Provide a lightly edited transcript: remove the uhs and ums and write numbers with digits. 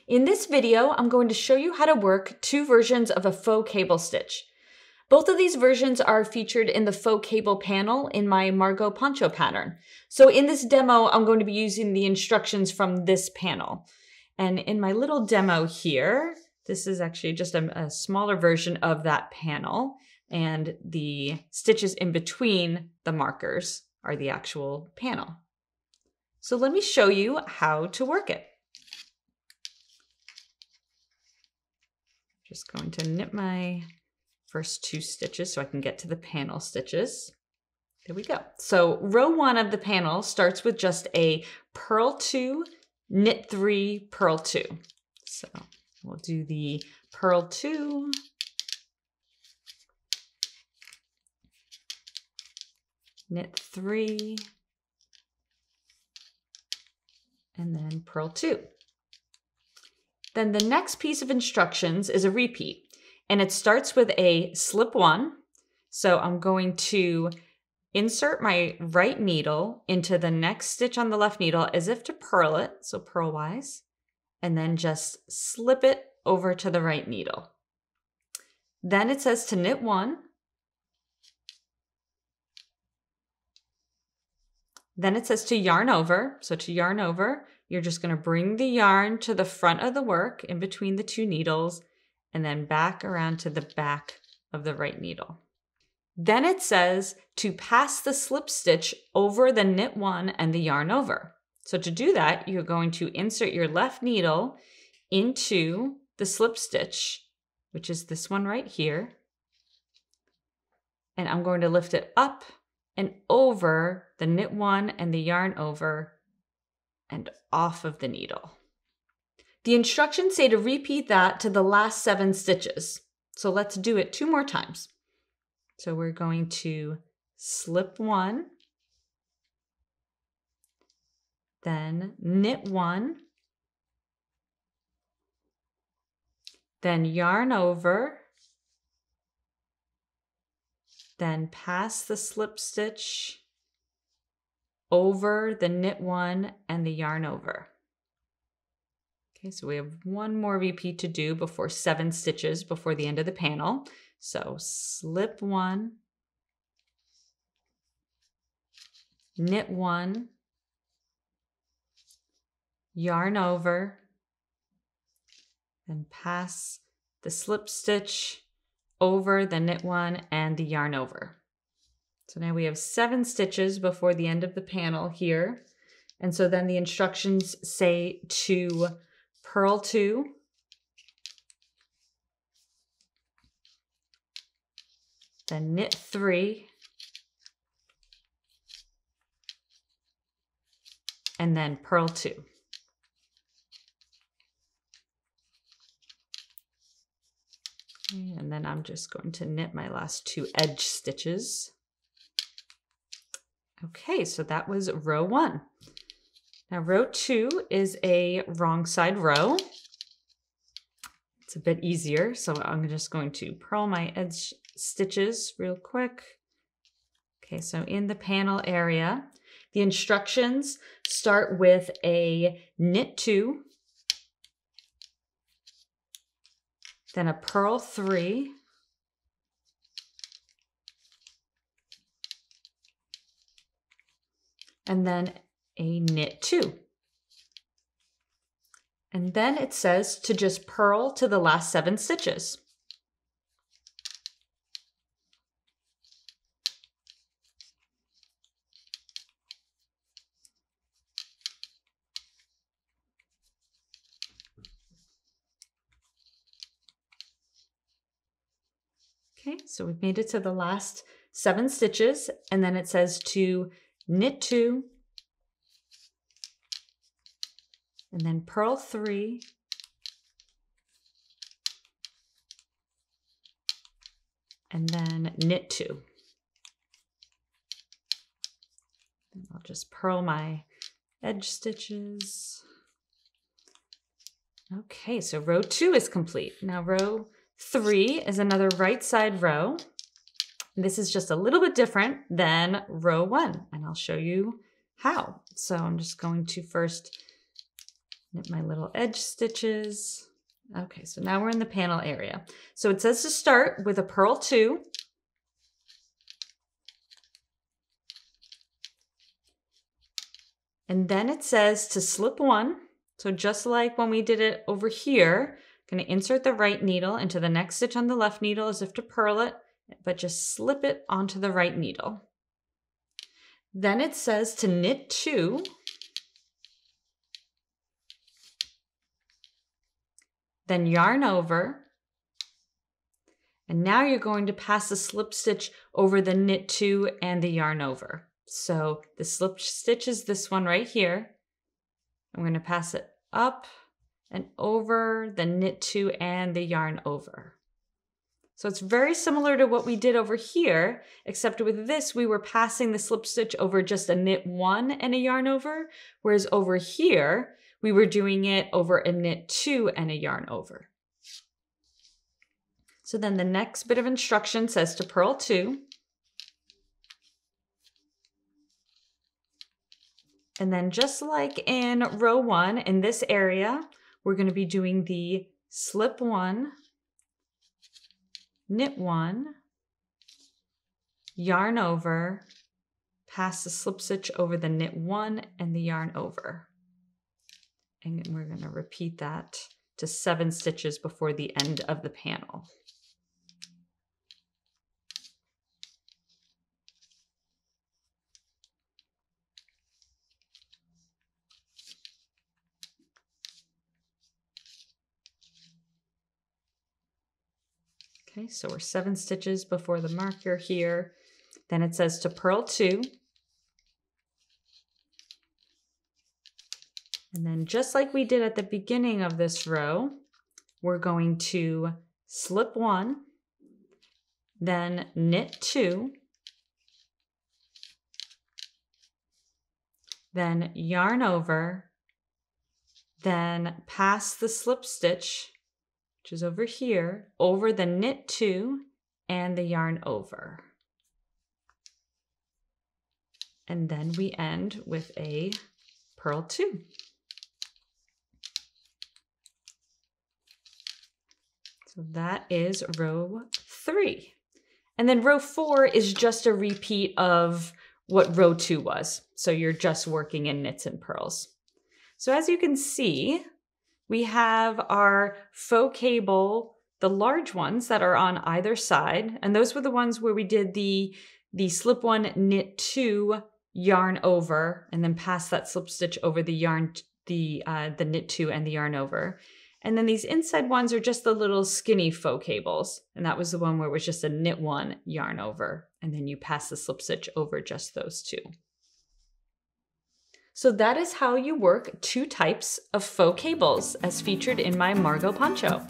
In this video, I'm going to show you how to work two versions of a faux cable stitch. Both of these versions are featured in the faux cable panel in my Margot poncho pattern. So in this demo, I'm going to be using the instructions from this panel. And in my little demo here, this is actually just a smaller version of that panel. And the stitches in between the markers are the actual panel. So let me show you how to work it. Just going to knit my first two stitches so I can get to the panel stitches. There we go. So row one of the panel starts with just a purl 2, knit 3, purl 2. So we'll do the purl 2, knit 3, and then purl 2. Then the next piece of instructions is a repeat, and it starts with a slip 1. So I'm going to insert my right needle into the next stitch on the left needle as if to purl it, so purlwise, and then just slip it over to the right needle. Then it says to knit 1. Then it says to yarn over. So to yarn over, you're just going to bring the yarn to the front of the work in between the two needles and then back around to the back of the right needle. Then it says to pass the slip stitch over the knit 1 and the yarn over. So to do that, you're going to insert your left needle into the slip stitch, which is this one right here. And I'm going to lift it up and over the knit 1 and the yarn over and off of the needle. The instructions say to repeat that to the last 7 stitches. So let's do it 2 more times. So we're going to slip 1, then knit 1, then yarn over, then pass the slip stitch over the knit 1 and the yarn over. Okay, so we have one more repeat to do before 7 stitches before the end of the panel. So slip 1, knit 1, yarn over, then pass the slip stitch over the knit 1 and the yarn over. So now we have 7 stitches before the end of the panel here. And so then the instructions say to purl 2, then knit 3, and then purl 2. And then I'm just going to knit my last 2 edge stitches. Okay, so that was row 1. Now row 2 is a wrong side row. It's a bit easier, so I'm just going to purl my edge stitches real quick. Okay, so in the panel area, the instructions start with a knit 2, then a purl 3, and then a knit 2. And then it says to just purl to the last 7 stitches. Okay, so we've made it to the last 7 stitches, and then it says to knit 2, and then purl 3, and then knit 2. And I'll just purl my edge stitches. Okay, so row 2 is complete. Now row 3 is another right side row. This is just a little bit different than row 1, and I'll show you how. So I'm just going to first Knit my little edge stitches. Okay, so now we're in the panel area. So it says to start with a purl 2. And then it says to slip 1. So just like when we did it over here, I'm going to insert the right needle into the next stitch on the left needle as if to purl it, but just slip it onto the right needle. Then it says to knit 2. Then yarn over. And now you're going to pass the slip stitch over the knit 2 and the yarn over. So the slip stitch is this one right here. I'm going to pass it up and over the knit 2 and the yarn over. So it's very similar to what we did over here, except with this, we were passing the slip stitch over just a knit 1 and a yarn over, whereas over here, we were doing it over a knit 2 and a yarn over. So then the next bit of instruction says to purl 2. And then just like in row 1, in this area, we're going to be doing the slip 1, knit 1, yarn over, pass the slip stitch over the knit 1 and the yarn over. And we're going to repeat that to 7 stitches before the end of the panel. Okay, so we're 7 stitches before the marker here. Then it says to purl 2. And then just like we did at the beginning of this row, we're going to slip 1, then knit 2, then yarn over, then pass the slip stitch, which is over here, over the knit 2 and the yarn over. And then we end with a purl 2. So that is row 3. And then row 4 is just a repeat of what row 2 was. So you're just working in knits and purls. So as you can see, we have our faux cable, the large ones that are on either side. And those were the ones where we did the slip 1, knit 2, yarn over, and then pass that slip stitch over the yarn, the knit 2 and the yarn over. And then these inside ones are just the little skinny faux cables. And that was the one where it was just a knit 1, yarn over, and then you pass the slip stitch over just those 2. So that is how you work 2 types of faux cables as featured in my Margot poncho.